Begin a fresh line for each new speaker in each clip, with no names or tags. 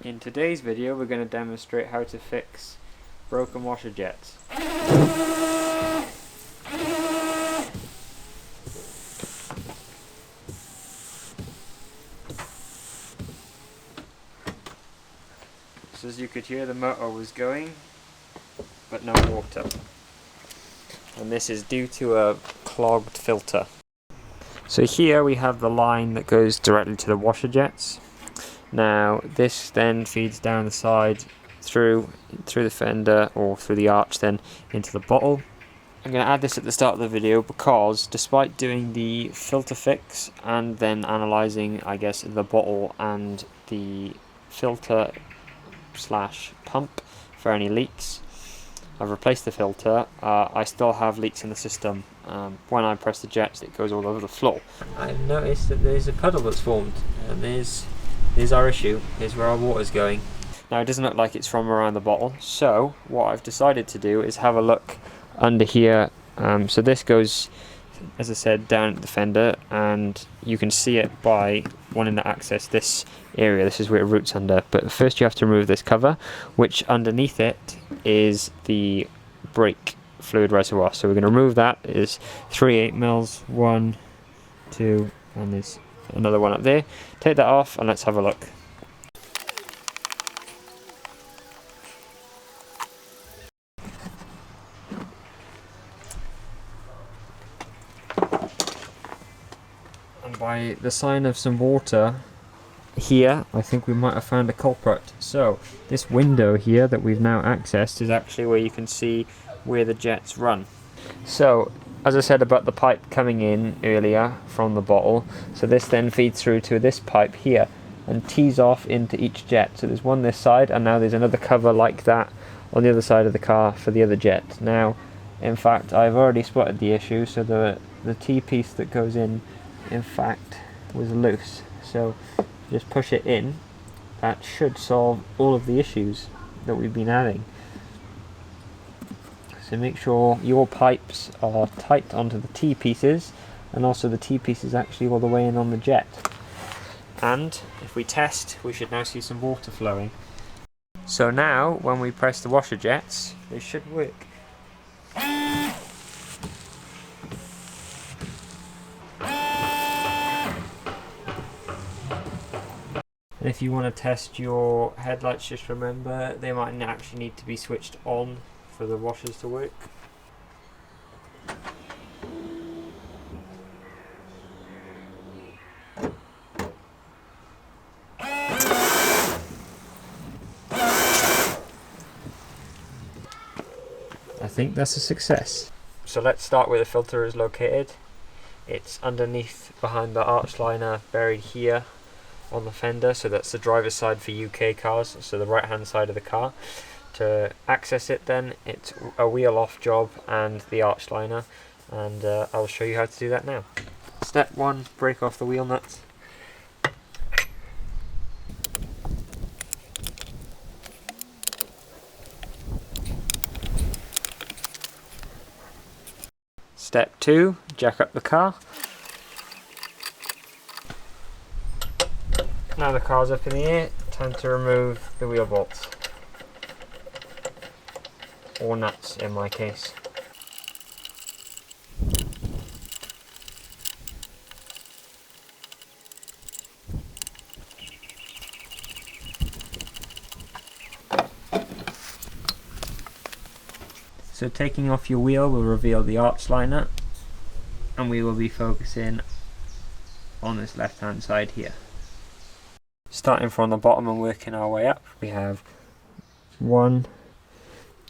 In today's video we're going to demonstrate how to fix broken washer jets. So as you could hear, the motor was going but no water, and this is due to a clogged filter. So here we have the line that goes directly to the washer jets. Now this then feeds down the side through the fender or through the arch then into the bottle. I'm going to add this at the start of the video because despite doing the filter fix and then analysing, I guess, the bottle and the filter slash pump for any leaks, I've replaced the filter. I still have leaks in the system. When I press the jets, it goes all over the floor. I've noticed that there's a puddle that's formed, and there's our issue. Here's where our water's going. Now it doesn't look like it's from around the bottle, so what I've decided to do is have a look under here. So this goes, as I said, down at the fender, and you can see it by wanting to access this area. This is where it roots under, but first you have to remove this cover, which underneath it is the brake fluid reservoir. So we're going to remove that. Is 3 8mm, 1, 2, and there's another one up there. Take that off and let's have a look. And by the sign of some water here, I think we might have found a culprit. So this window here that we've now accessed is actually where you can see where the jets run. So as I said about the pipe coming in earlier from the bottle, so this then feeds through to this pipe here and tees off into each jet. So there's one this side, and now there's another cover like that on the other side of the car for the other jet. Now in fact I've already spotted the issue. So the T-piece that goes in fact was loose, so just push it in. That should solve all of the issues that we've been having. So make sure your pipes are tight onto the T-pieces, and also the T-piece is actually all the way in on the jet. And if we test, we should now see some water flowing. So now when we press the washer jets, they should work. And if you want to test your headlights, just remember they might actually need to be switched on for the washers to work. I think that's a success. So let's start where the filter is located. It's underneath behind the arch liner, buried here on the fender, so that's the driver's side for UK cars, so the right hand side of the car. To access it then, it's a wheel off job and the arch liner, and I'll show you how to do that now. Step 1, break off the wheel nuts. Step 2, jack up the car. Now the car's up in the air, time to remove the wheel bolts. Or nuts in my case. So taking off your wheel will reveal the arch liner, and we will be focusing on this left hand side here. Starting from the bottom and working our way up, we have 1,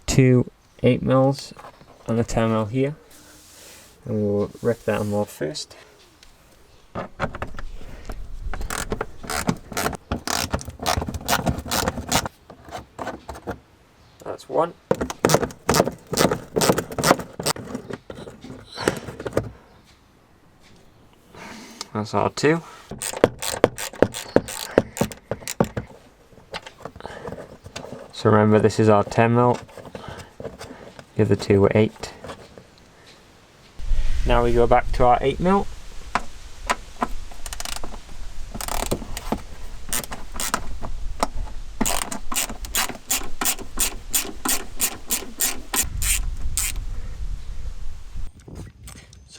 2 8mm and a 10mm here, and we'll rip that off first. That's one. That's our 2. So remember, this is our 10mm, the other 2 were 8. Now we go back to our 8mm.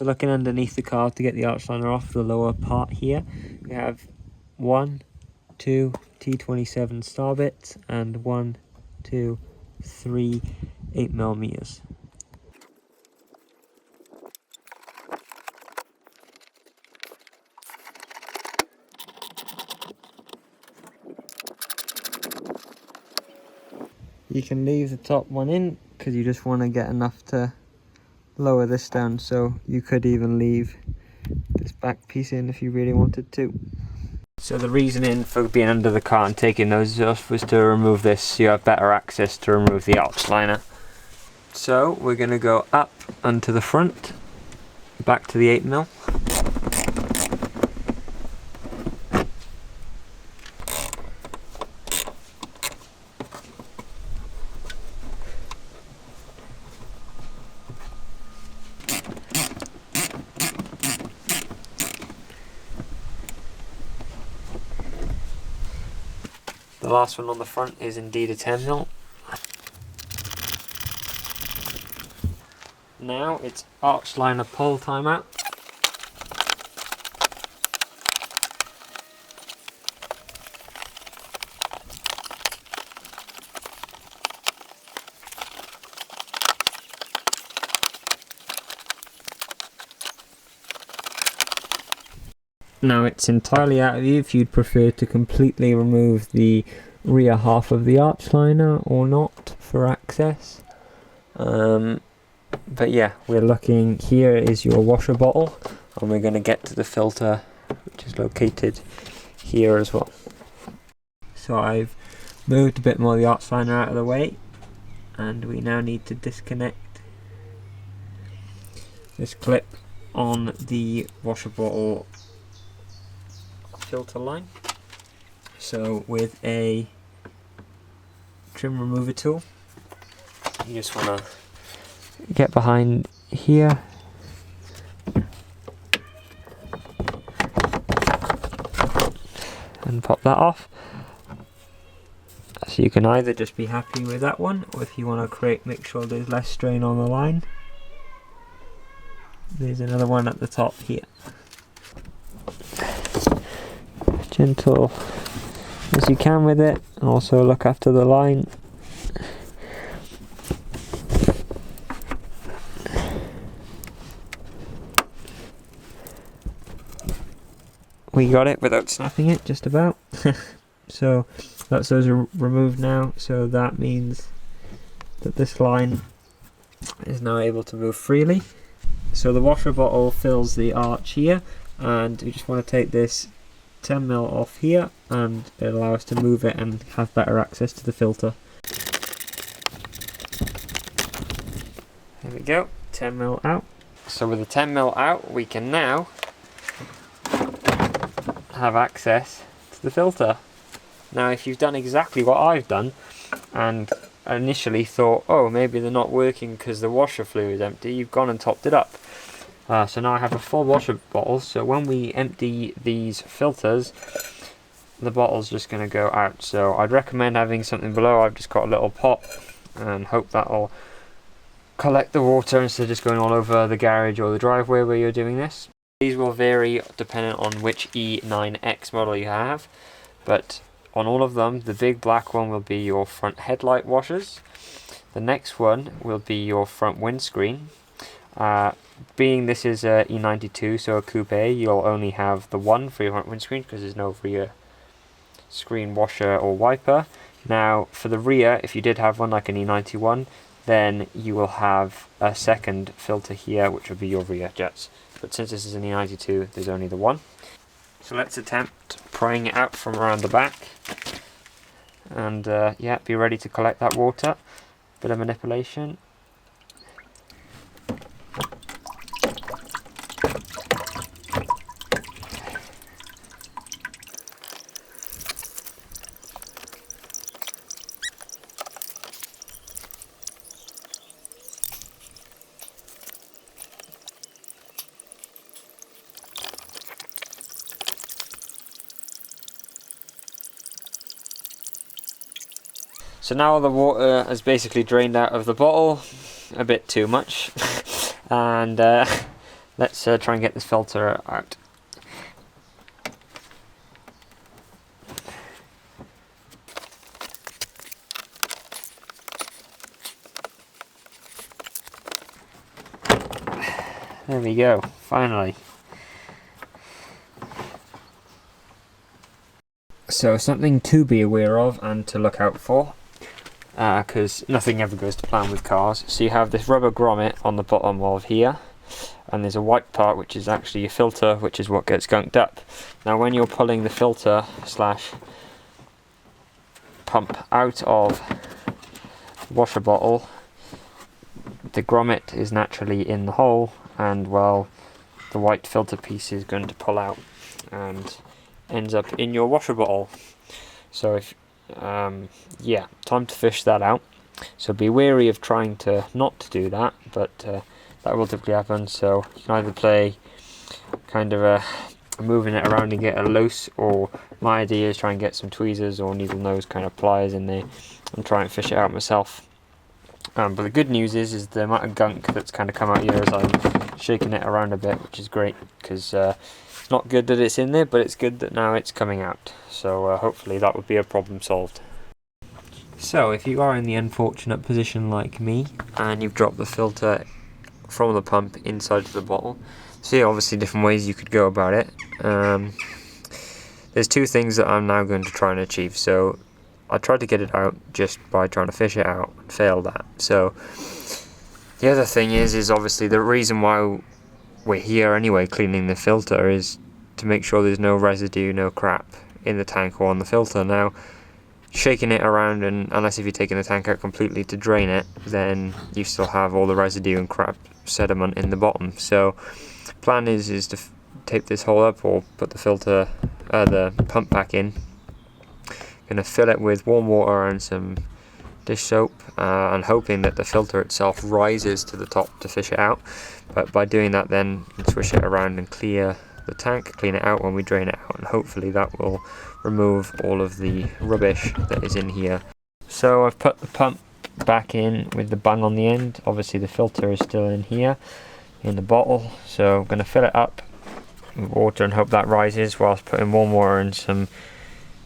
So looking underneath the car to get the arch liner off the lower part here, we have 1, 2 T27 star bits and 1, 2, 3 8mm. You can leave the top one in because you just want to get enough to lower this down, so you could even leave this back piece in if you really wanted to. So the reasoning for being under the car and taking those off was to remove this so you have better access to remove the arch liner. So we're going to go up onto the front, back to the 8mm. The last one on the front is indeed a 10mm. Now it's arch liner pull time out. Now it's entirely out of you if you'd prefer to completely remove the rear half of the arch liner or not for access. But yeah, we're looking, here is your washer bottle, and we're going to get to the filter, which is located here as well. So I've moved a bit more of the arch liner out of the way, and we now need to disconnect this clip on the washer bottle filter line. So with a trim remover tool, you just want to get behind here and pop that off. So you can either just be happy with that one, or if you want to make sure there's less strain on the line, there's another one at the top here. Gentle as you can with it, and also look after the line. We got it without snapping it, just about. So that's those are removed now, so that means that this line is now able to move freely. So the washer bottle fills the arch here, and we just want to take this 10mm off here, and it allows us to move it and have better access to the filter. There we go, 10mm out. So with the 10mm out, we can now have access to the filter. Now if you've done exactly what I've done and initially thought, oh, maybe they're not working because the washer fluid is empty, you've gone and topped it up. So now I have a full washer bottle, so when we empty these filters, the bottle's just going to go out. So I'd recommend having something below. I've just got a little pot and hope that'll collect the water instead of just going all over the garage or the driveway where you're doing this. These will vary depending on which E9X model you have, but on all of them, the big black one will be your front headlight washers. The next one will be your front windscreen. Being this is a E92, so a coupe, you'll only have the one for your front windscreen because there's no rear screen washer or wiper. Now for the rear, if you did have one like an E91, then you will have a second filter here, which will be your rear jets. But since this is an E92, there's only the one. So let's attempt prying it out from around the back. And yeah, be ready to collect that water. Bit of manipulation. So now the water has basically drained out of the bottle, a bit too much, and let's try and get this filter out. There we go, finally. So something to be aware of and to look out for, because nothing ever goes to plan with cars. So you have this rubber grommet on the bottom of here, and there's a white part which is actually your filter, which is what gets gunked up. Now when you're pulling the filter slash pump out of the washer bottle, the grommet is naturally in the hole, and well, the white filter piece is going to pull out and ends up in your washer bottle. So if yeah, time to fish that out. So be wary of trying to not to do that, but that will typically happen. So you can either play kind of moving it around and get it loose, or my idea is try and get some tweezers or needle nose kind of pliers in there and try and fish it out myself. But the good news is the amount of gunk that's kind of come out here as I'm shaking it around a bit, which is great, because it's not good that it's in there, but it's good that now it's coming out. So hopefully that would be a problem solved. So if you are in the unfortunate position like me, and you've dropped the filter from the pump inside of the bottle, so obviously different ways you could go about it. There's two things that I'm now going to try and achieve. So I tried to get it out just by trying to fish it out, and failed that. So the other thing is obviously the reason why we're here anyway cleaning the filter is to make sure there's no residue, no crap in the tank or on the filter. Now shaking it around, and unless if you're taking the tank out completely to drain it, then you still have all the residue and crap sediment in the bottom. So plan is to tape this hole up or put the filter, the pump back in. Going to fill it with warm water and some dish soap, and hoping that the filter itself rises to the top to fish it out. But by doing that, then you can swish it around and clear the tank, clean it out when we drain it out, and hopefully that will remove all of the rubbish that is in here. So I've put the pump back in with the bung on the end. Obviously the filter is still in here in the bottle, so I'm going to fill it up with water and hope that rises, whilst putting warm water and some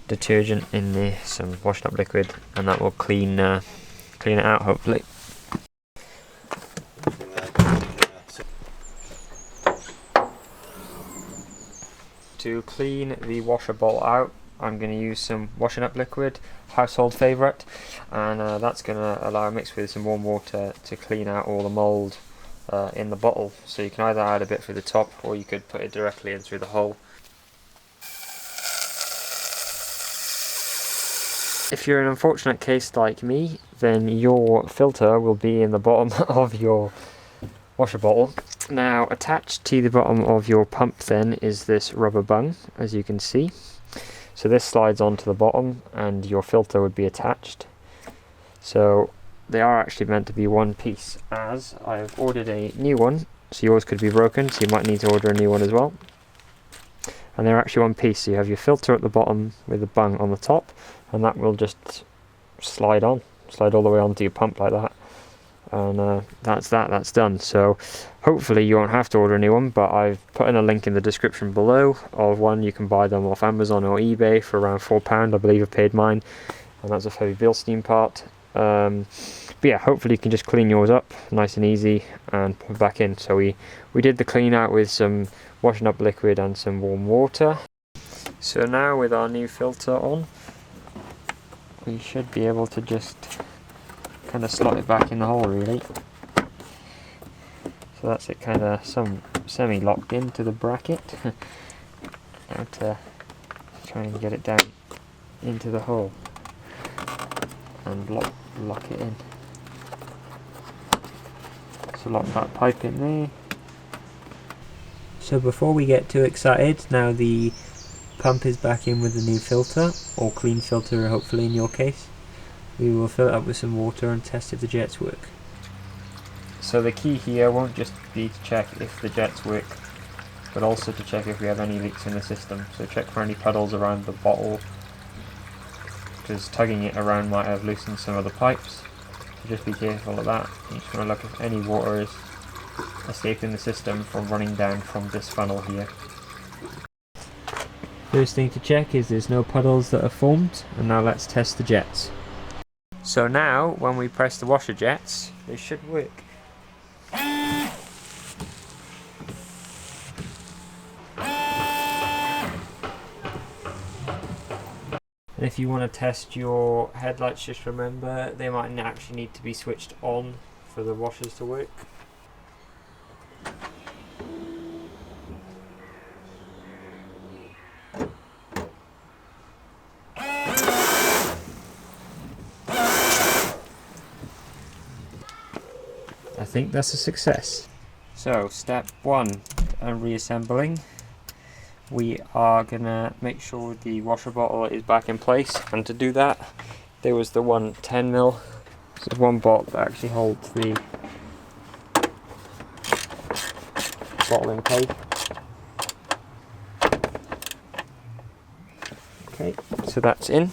detergent in there, some washing up liquid, and that will clean it out hopefully. To clean the washer bowl out, I'm going to use some washing up liquid, household favourite, and that's going to allow, mixed with some warm water, to clean out all the mould in the bottle. So you can either add a bit through the top, or you could put it directly in through the hole. If you're an unfortunate case like me, then your filter will be in the bottom of your washer bottle. Now attached to the bottom of your pump then is this rubber bung, as you can see. So this slides onto the bottom and your filter would be attached. So they are actually meant to be one piece, as I've ordered a new one, so yours could be broken, so you might need to order a new one as well. And they're actually one piece, so you have your filter at the bottom with the bung on the top, and that will just slide all the way onto your pump like that. And that's done. So hopefully you won't have to order a new one, but I've put in a link in the description below of one. You can buy them off Amazon or eBay for around £4, I believe I paid mine, and that's a heavy Bilstein part. But yeah, hopefully you can just clean yours up nice and easy and put it back in. So we did the clean out with some washing up liquid and some warm water. So now with our new filter on, we should be able to just kind of slot it back in the hole really. So that's it, kind of semi locked into the bracket. Now to try and get it down into the hole and lock it in. So lock that pipe in there. So before we get too excited, now the pump is back in with the new filter, or clean filter hopefully in your case. We will fill it up with some water and test if the jets work. So the key here won't just be to check if the jets work, but also to check if we have any leaks in the system. So check for any puddles around the bottle, because tugging it around might have loosened some of the pipes. So just be careful of that. You just want to look if any water is escaping the system from running down from this funnel here. First thing to check is there's no puddles that are formed, and now let's test the jets. So now when we press the washer jets, they should work. And if you want to test your headlights, just remember they might actually need to be switched on for the washers to work. I think that's a success. So step 1, reassembling. We are gonna make sure the washer bottle is back in place, and to do that there was the one 10mm. So there's one bolt that actually holds the bottle in place. Okay, so that's in.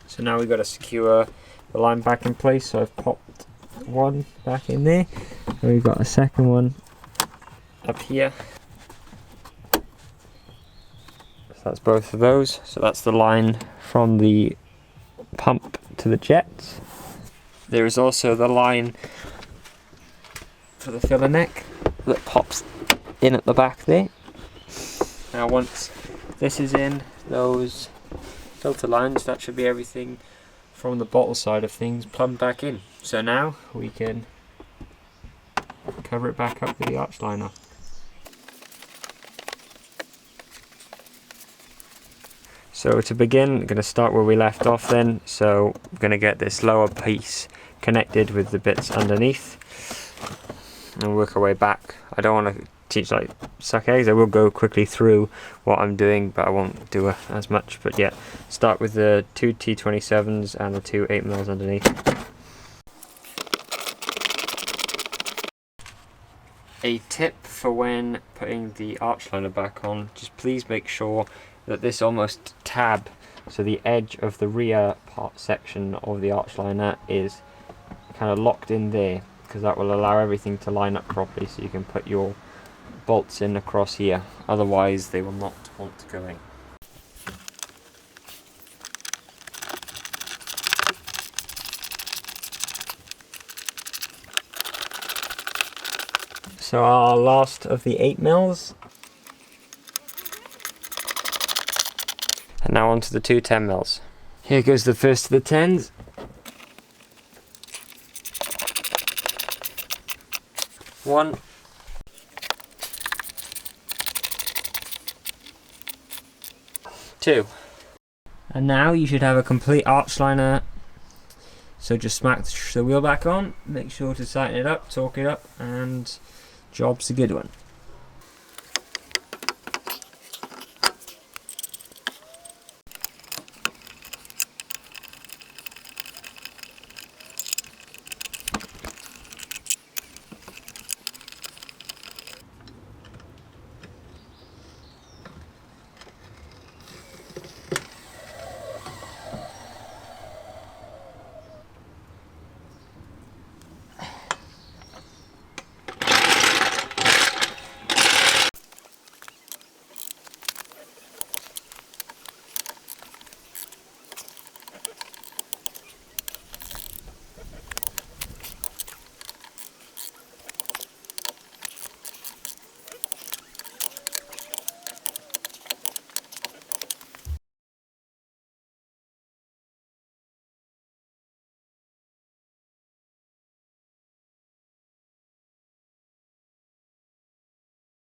So now we've got to secure the line back in place, so I've popped one back in there, and we've got a second one up here. So that's both of those. So that's the line from the pump to the jets. There is also the line for the filler neck that pops in at the back there. Now once this is in, those filter lines, that should be everything from the bottle side of things plumbed back in. So now we can cover it back up with the arch liner. So to begin, I'm going to start where we left off then. So I'm going to get this lower piece connected with the bits underneath and work our way back. I don't want to teach like suck eggs. I will go quickly through what I'm doing, but I won't do as much. But yeah, start with the 2 T27s and the 2 8mm underneath. A tip for when putting the arch liner back on, just please make sure that this almost tab, so the edge of the rear part section of the arch liner is kind of locked in there, because that will allow everything to line up properly so you can put your bolts in across here, otherwise they will not want to go in. So our last of the 8mm. And now onto the 2 10mm. Here goes the first of the 10s. One. Two. And now you should have a complete arch liner. So just smack the wheel back on, make sure to tighten it up, torque it up, and job's a good one.